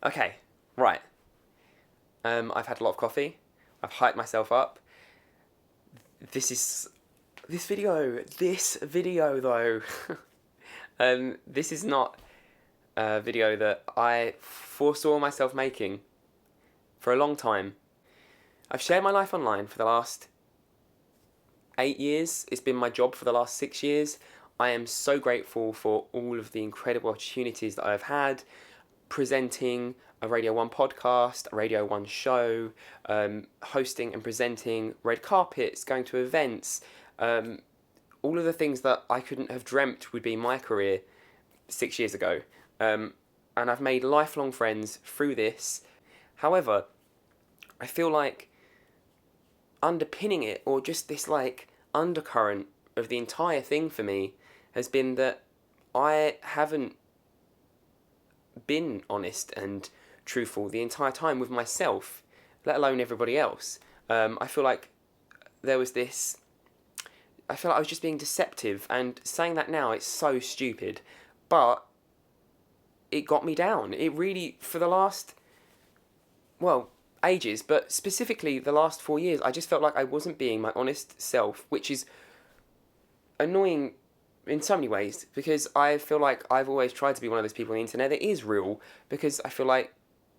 Okay, right. I've had a lot of coffee. I've hyped myself up. This is this video. This video though. This is not a video that I foresaw myself making for a long time. I've shared my life online for the last 8 years. It's been my job for the last 6 years. I am so grateful for all of the incredible opportunities that I've had presenting a Radio 1 podcast, a Radio 1 show, hosting and presenting red carpets, going to events, all of the things that I couldn't have dreamt would be my career 6 years ago. And I've made lifelong friends through this. However, I feel like underpinning it, or just this like undercurrent of the entire thing for me, has been that I haven't been honest and truthful the entire time with myself, let alone everybody else. I feel like there was this. I feel like I was just being deceptive, and saying that now, it's so stupid, but it got me down. It really, for the last, well, ages, but specifically the last 4 years, I just felt like I wasn't being my honest self, which is annoying in so many ways, because I feel like I've always tried to be one of those people on the internet that is real, because I feel like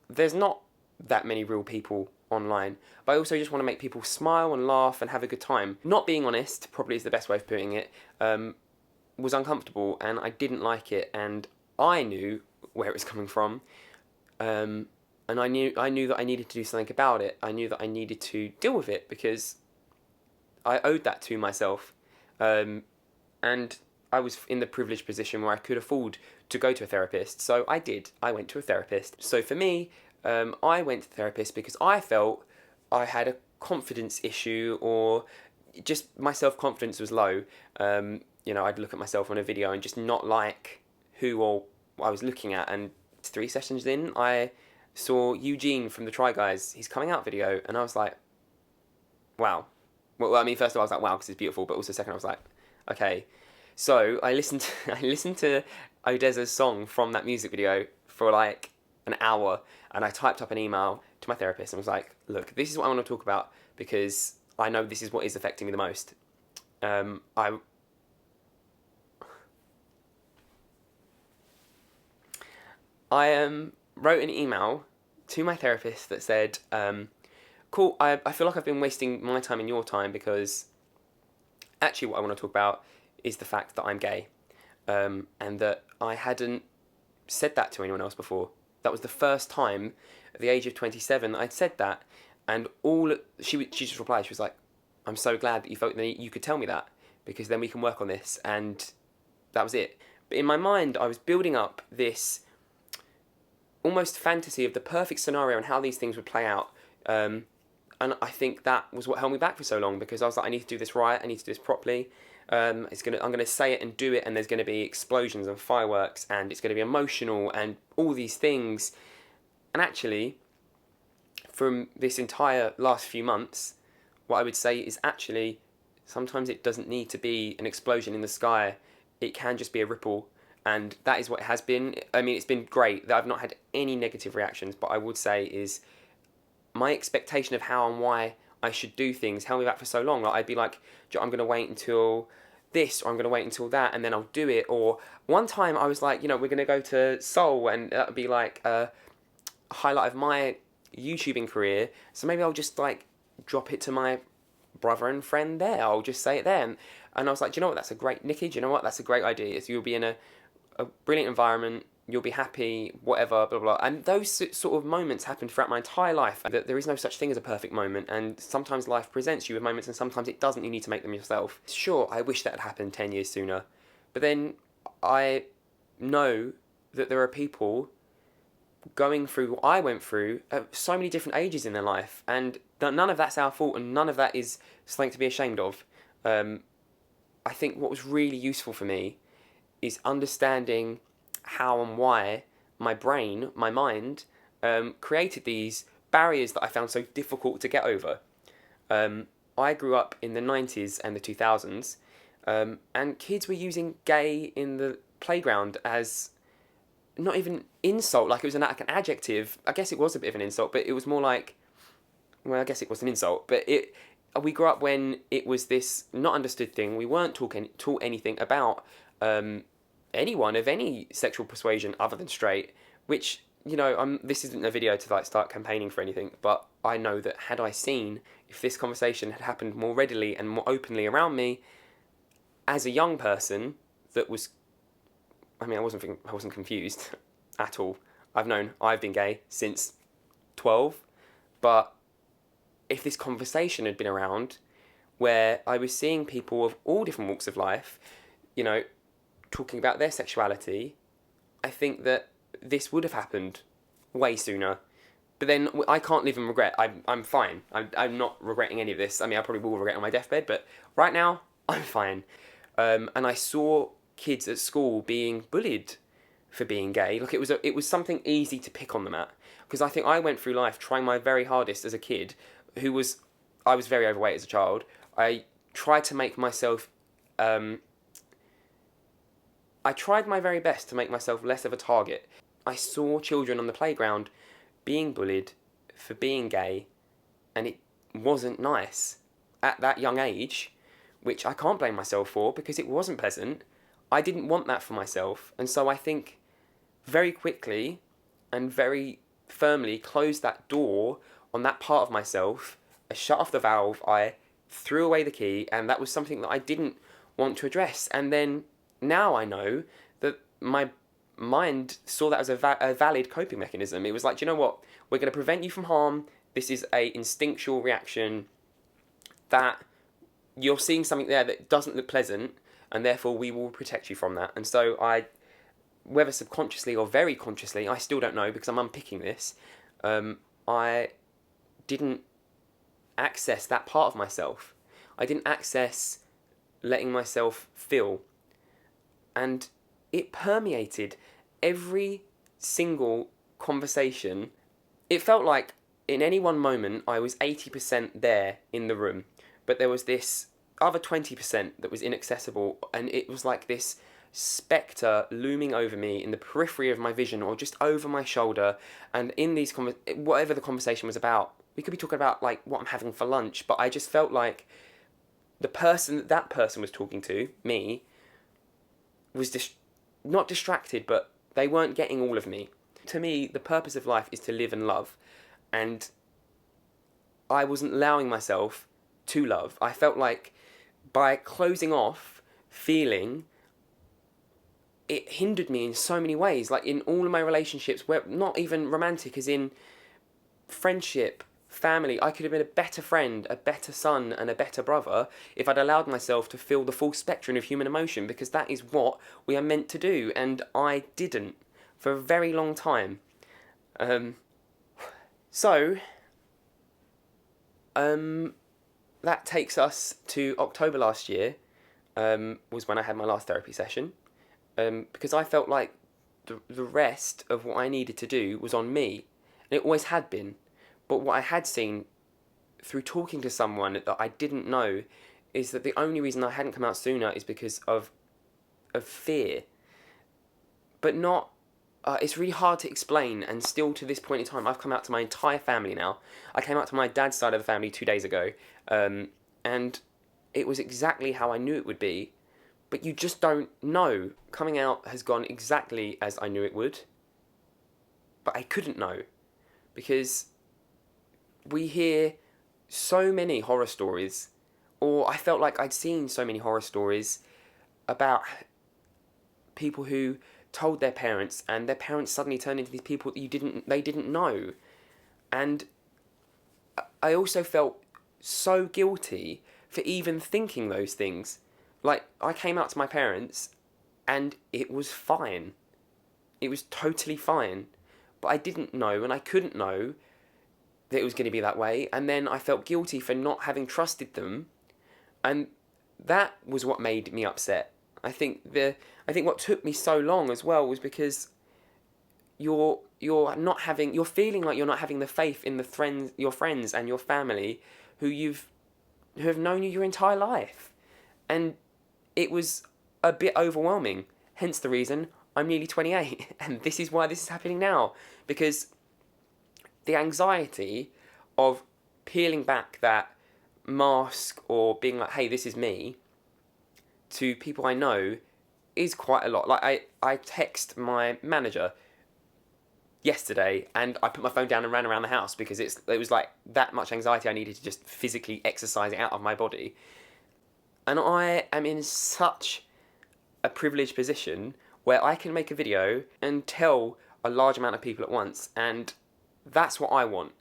there's not that many real people online, but I also just want to make people smile and laugh and have a good time. Not being honest, probably is the best way of putting it, was uncomfortable, and I didn't like it, and I knew where it was coming from, and I knew that I needed to do something about it. I knew that I needed to deal with it, because I owed that to myself, and I was in the privileged position where I could afford to go to a therapist, so I did. I went to a therapist. So for me, I went to a therapist because I felt I had a confidence issue, or just my self-confidence was low. I'd look at myself on a video and just not like who or what I was looking at, and 3 sessions in, I saw Eugene from the Try Guys, his coming out video, and I was like, wow. Well, I mean, first of all, I was like, wow, because it's beautiful, but also second, I was like, okay. So I listened to, I listened to Odeza's song from that music video for like an hour, and I typed up an email to my therapist and was like, look, this is what I want to talk about, because I know this is what is affecting me the most. I wrote an email to my therapist that said, cool, I feel like I've been wasting my time and your time, because actually what I want to talk about is the fact that I'm gay, and that I hadn't said that to anyone else before. That was the first time at the age of 27 that I'd said that, and she just replied, she was like, I'm so glad that you felt that you could tell me that, because then we can work on this, and that was it. But in my mind, I was building up this almost fantasy of the perfect scenario and how these things would play out. And I think that was what held me back for so long, because I was like, I need to do this right, I need to do this properly. I'm gonna say it and do it, and there's gonna be explosions and fireworks, and it's gonna be emotional and all these things. And actually, from this entire last few months, what I would say is actually sometimes it doesn't need to be an explosion in the sky. It can just be a ripple, and that is what it has been. I mean, it's been great that I've not had any negative reactions, but I would say is my expectation of how and why I should do things held me back for so long. Like, I'd be like, I'm going to wait until this, or I'm going to wait until that, and then I'll do it. Or one time I was like, we're going to go to Seoul, and that would be like a highlight of my YouTubing career. So maybe I'll just like drop it to my brother and friend there. I'll just say it there. And I was like, do you know what? That's a great, Nikki, do you know what? That's a great idea. So you'll be in a brilliant environment, you'll be happy, whatever, blah, blah. And those sort of moments happened throughout my entire life. That there is no such thing as a perfect moment, and sometimes life presents you with moments and sometimes it doesn't. You need to make them yourself. Sure, I wish that had happened 10 years sooner, but then I know that there are people going through what I went through at so many different ages in their life, and none of that's our fault, and none of that is something to be ashamed of. I think what was really useful for me is understanding how and why my brain, my mind, created these barriers that I found so difficult to get over. I grew up in the 90s and the 2000s, and kids were using gay in the playground as not even insult, like it was like an adjective. I guess it was a bit of an insult, but it was more like, well, I guess it was an insult, but we grew up when it was this not understood thing. We weren't taught anything about anyone of any sexual persuasion other than straight, which, this isn't a video to like start campaigning for anything, but I know that had I seen if this conversation had happened more readily and more openly around me as a young person that was, I mean, I wasn't confused at all. I've been gay since 12, but if this conversation had been around where I was seeing people of all different walks of life, talking about their sexuality, I think that this would have happened way sooner. But then I can't live in regret. I'm fine. I'm not regretting any of this. I mean, I probably will regret on my deathbed, but right now, I'm fine. And I saw kids at school being bullied for being gay. Look, it was something easy to pick on them at. Because I think I went through life trying my very hardest as a kid, I was very overweight as a child. I tried to make myself, I tried my very best to make myself less of a target. I saw children on the playground being bullied for being gay, and it wasn't nice. At that young age, which I can't blame myself for because it wasn't pleasant, I didn't want that for myself. And so I think very quickly and very firmly closed that door on that part of myself. I shut off the valve, I threw away the key, and that was something that I didn't want to address. And then now I know that my mind saw that as a valid coping mechanism. It was like, do you know what? We're going to prevent you from harm. This is a instinctual reaction that you're seeing something there that doesn't look pleasant, and therefore we will protect you from that. And so whether subconsciously or very consciously, I still don't know because I'm unpicking this, I didn't access that part of myself. I didn't access letting myself feel. And it permeated every single conversation. It felt like in any one moment I was 80% there in the room, but there was this other 20% that was inaccessible, and it was like this spectre looming over me in the periphery of my vision or just over my shoulder. And in these whatever the conversation was about, we could be talking about like what I'm having for lunch, but I just felt like the person that person was talking to, me, was not distracted, but they weren't getting all of me. To me, the purpose of life is to live and love, and I wasn't allowing myself to love. I felt like by closing off feeling, it hindered me in so many ways. Like in all of my relationships, where not even romantic, as in friendship, family, I could have been a better friend, a better son, and a better brother if I'd allowed myself to feel the full spectrum of human emotion, because that is what we are meant to do, and I didn't for a very long time. That takes us to October last year, was when I had my last therapy session, because I felt like the rest of what I needed to do was on me, and it always had been. But what I had seen through talking to someone that I didn't know is that the only reason I hadn't come out sooner is because of fear. But not, it's really hard to explain, and still to this point in time, I've come out to my entire family now. I came out to my dad's side of the family 2 days ago, and it was exactly how I knew it would be, but you just don't know. Coming out has gone exactly as I knew it would, but I couldn't know, because we hear so many horror stories, or I felt like I'd seen so many horror stories about people who told their parents, and their parents suddenly turned into these people that they didn't know. And I also felt so guilty for even thinking those things. Like, I came out to my parents, and it was fine. It was totally fine. But I didn't know, and I couldn't know that it was going to be that way, and then I felt guilty for not having trusted them, and that was what made me upset. I think what took me so long as well was because you're feeling like you're not having the faith in your friends and your family who have known you your entire life, and it was a bit overwhelming. Hence the reason I'm nearly 28, and this is why this is happening now. Because the anxiety of peeling back that mask or being like, hey, this is me, to people I know is quite a lot. Like, I text my manager yesterday and I put my phone down and ran around the house because it was like that much anxiety I needed to just physically exercise it out of my body. And I am in such a privileged position where I can make a video and tell a large amount of people at once, and that's what I want.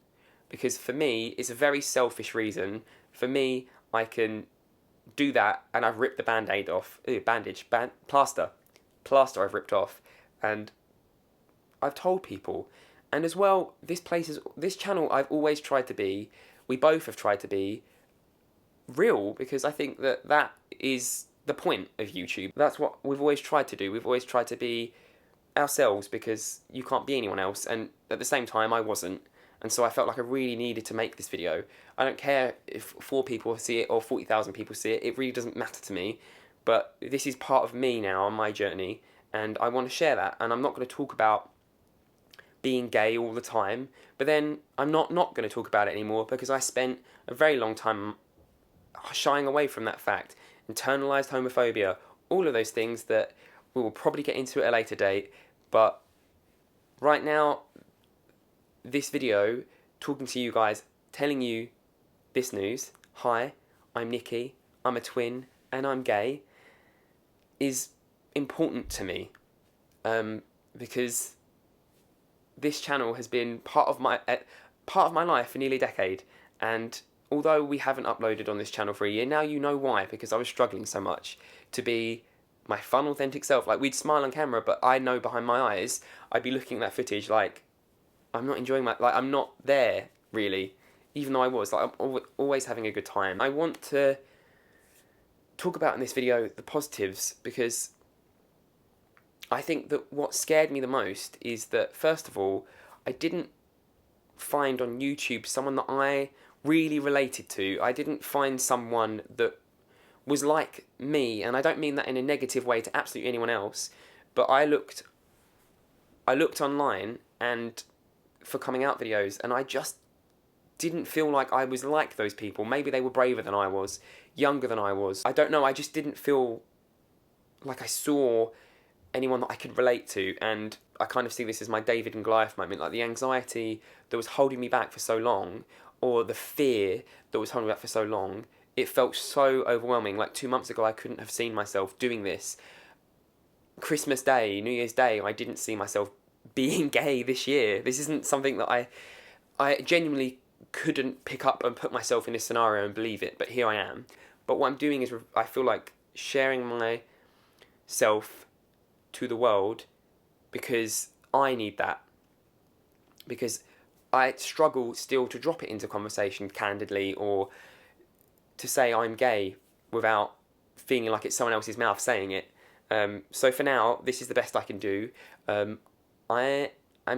Because for me, it's a very selfish reason. For me, I can do that, and I've ripped the band-aid off. Plaster. Plaster I've ripped off. And I've told people. And as well, this channel I've always tried to be, we both have tried to be, real, because I think that is the point of YouTube. That's what we've always tried to do. We've always tried to be ourselves because you can't be anyone else, and at the same time I wasn't, and so I felt like I really needed to make this video. I don't care if 4 people see it or 40,000 people see it, it really doesn't matter to me, but this is part of me now on my journey, and I want to share that. And I'm not going to talk about being gay all the time, but then I'm not going to talk about it anymore because I spent a very long time shying away from that fact. Internalized homophobia, all of those things that we will probably get into at a later date, but right now, this video, talking to you guys, telling you this news, hi, I'm Nikki, I'm a twin, and I'm gay, is important to me, because this channel has been part of my life for nearly a decade, and although we haven't uploaded on this channel for a year, now you know why, because I was struggling so much to be my fun, authentic self. Like, we'd smile on camera, but I know behind my eyes, I'd be looking at that footage like, I'm not enjoying I'm not there, really. Even though I was, like, I'm always having a good time. I want to talk about in this video the positives, because I think that what scared me the most is that, first of all, I didn't find on YouTube someone that I really related to. I didn't find someone that was like me, and I don't mean that in a negative way to absolutely anyone else, but I looked online and for coming out videos, and I just didn't feel like I was like those people. Maybe they were braver than I was, younger than I was. I don't know, I just didn't feel like I saw anyone that I could relate to, and I kind of see this as my David and Goliath moment, like the anxiety that was holding me back for so long, or the fear that was holding me back for so long. It felt so overwhelming. Like 2 months ago, I couldn't have seen myself doing this. Christmas Day, New Year's Day, I didn't see myself being gay this year. This isn't something that I genuinely couldn't pick up and put myself in this scenario and believe it, but here I am. But what I'm doing is I feel like sharing myself to the world because I need that. Because I struggle still to drop it into conversation candidly, or to say I'm gay without feeling like it's someone else's mouth saying it. So for now, this is the best I can do. I'm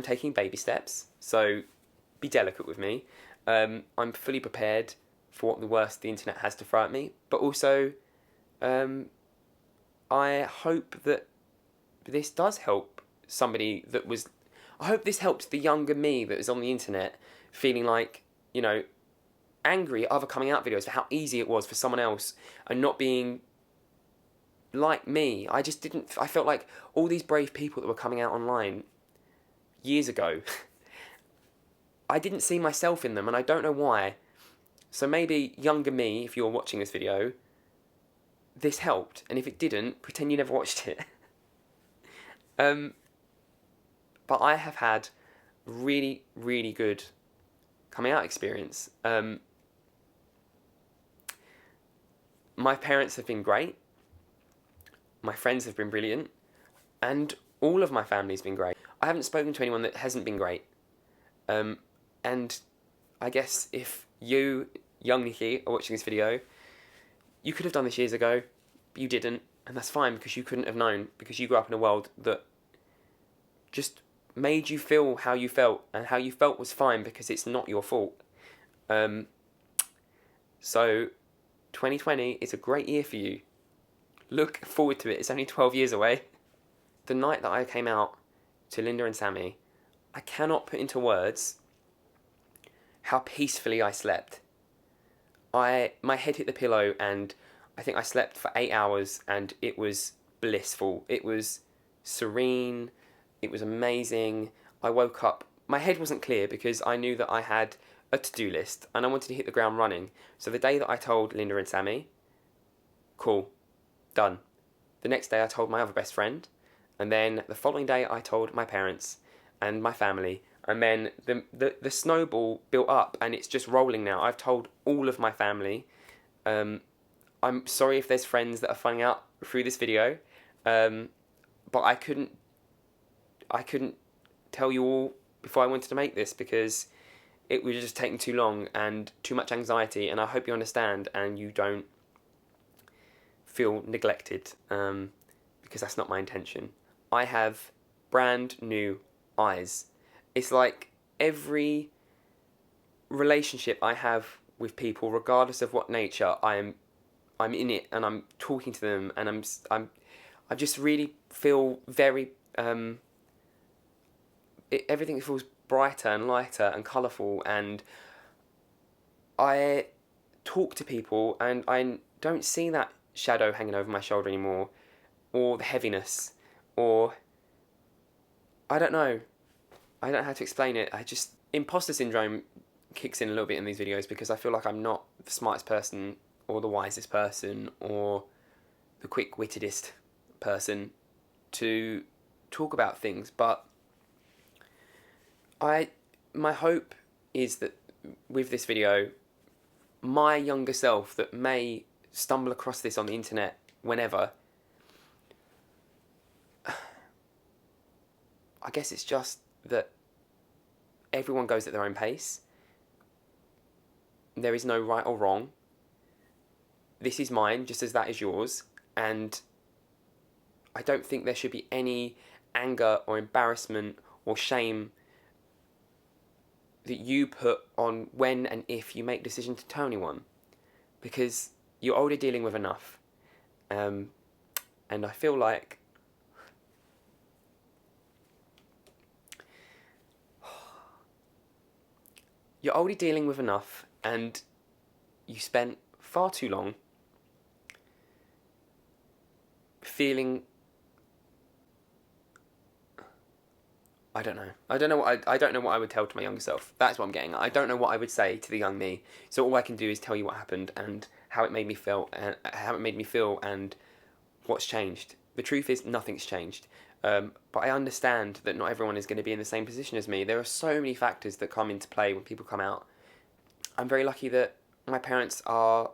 taking baby steps, so be delicate with me. I'm fully prepared for what the worst the internet has to throw at me, but also I hope that this does help somebody that was... I hope this helps the younger me that was on the internet feeling like, you know, angry at other coming out videos for how easy it was for someone else and not being like me. I felt like all these brave people that were coming out online years ago, I didn't see myself in them, and I don't know why. So maybe younger me, if you're watching this video, this helped, and if it didn't, pretend you never watched it. But I have had really, really good coming out experience. My parents have been great. My friends have been brilliant. And all of my family's been great. I haven't spoken to anyone that hasn't been great. And I guess if you, young Nikki, are watching this video, you could have done this years ago, but you didn't. And that's fine, because you couldn't have known, because you grew up in a world that just made you feel how you felt, and how you felt was fine because it's not your fault. So 2020 is a great year for you. Look forward to it. It's only 12 years away. the night that I came out to Linda and Sammy, I cannot put into words how peacefully I slept. My head hit the pillow and I think I slept for 8 hours and it was blissful. It was serene. It was amazing. I woke up. My head wasn't clear because I knew that I had a to-do list and I wanted to hit the ground running. So the day that I told Linda and Sammy, cool, done. The next day I told my other best friend, and then the following day I told my parents and my family, and then the snowball built up and it's just rolling now. I've told all of my family. I'm sorry if there's friends that are finding out through this video, but I couldn't tell you all before I wanted to make this because it was just taking too long and too much anxiety, and I hope you understand and you don't feel neglected, because that's not my intention. I have brand new eyes. It's like every relationship I have with people, regardless of what nature, I'm in it and I'm talking to them and I just really feel very everything feels brighter and lighter and colourful, and I talk to people and I don't see that shadow hanging over my shoulder anymore, or the heaviness, or I don't know. I don't know how to explain it. Imposter syndrome kicks in a little bit in these videos because I feel like I'm not the smartest person or the wisest person or the quick-wittedest person to talk about things, but my hope is that with this video, my younger self that may stumble across this on the internet whenever, I guess it's just that everyone goes at their own pace. There is no right or wrong. This is mine just as that is yours, and I don't think there should be any anger or embarrassment or shame that you put on when and if you make decisions to tell anyone, because you're already dealing with enough, and I feel like you're already dealing with enough, and you spent far too long feeling. I don't know. I don't know what I would tell to my younger self. That's what I'm getting at. I don't know what I would say to the young me. So all I can do is tell you what happened and how it made me feel, and what's changed. The truth is nothing's changed. But I understand that not everyone is going to be in the same position as me. There are so many factors that come into play when people come out. I'm very lucky that my parents are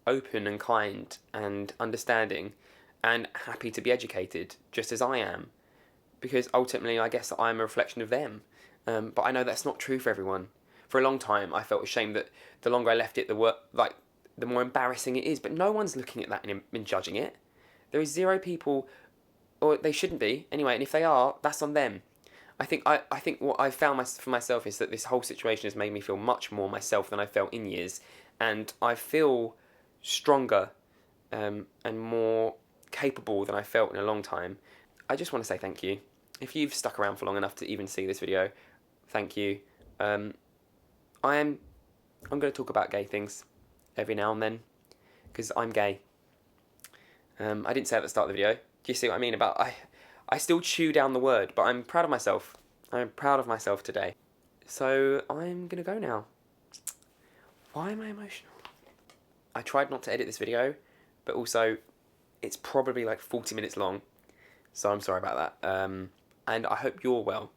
open and kind and understanding and happy to be educated, just as I am. Because ultimately, I guess I'm a reflection of them. But I know that's not true for everyone. For a long time, I felt ashamed that the longer I left it, the more embarrassing it is. But no one's looking at that and judging it. There is zero people, or they shouldn't be anyway. And if they are, that's on them. I think what I've found for myself is that this whole situation has made me feel much more myself than I felt in years, and I feel stronger and more capable than I felt in a long time. I just want to say thank you. If you've stuck around for long enough to even see this video, thank you. I'm going to talk about gay things every now and then, because I'm gay. I didn't say at the start of the video. Do you see what I mean about I still chew down the word, but I'm proud of myself. I'm proud of myself today. So I'm going to go now. Why am I emotional? I tried not to edit this video, but also it's probably like 40 minutes long. So I'm sorry about that. And I hope you're well.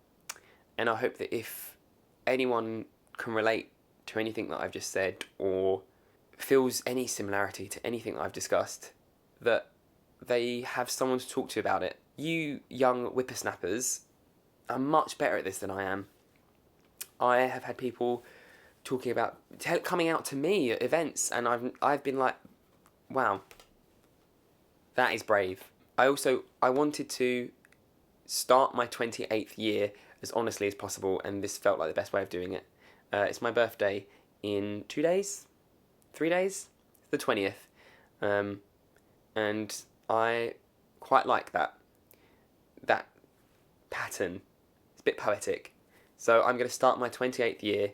And I hope that if anyone can relate to anything that I've just said or feels any similarity to anything that I've discussed, that they have someone to talk to about it. You young whippersnappers are much better at this than I am. I have had people talking about coming out to me at events, and I've been like, wow, that is brave. I wanted to start my 28th year as honestly as possible, and this felt like the best way of doing it. It's my birthday in 2 days? 3 days? The 20th. And I quite like that pattern. It's a bit poetic. So I'm going to start my 28th year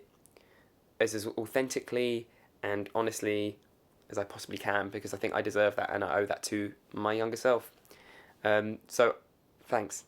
as authentically and honestly as I possibly can, because I think I deserve that and I owe that to my younger self. So, thanks.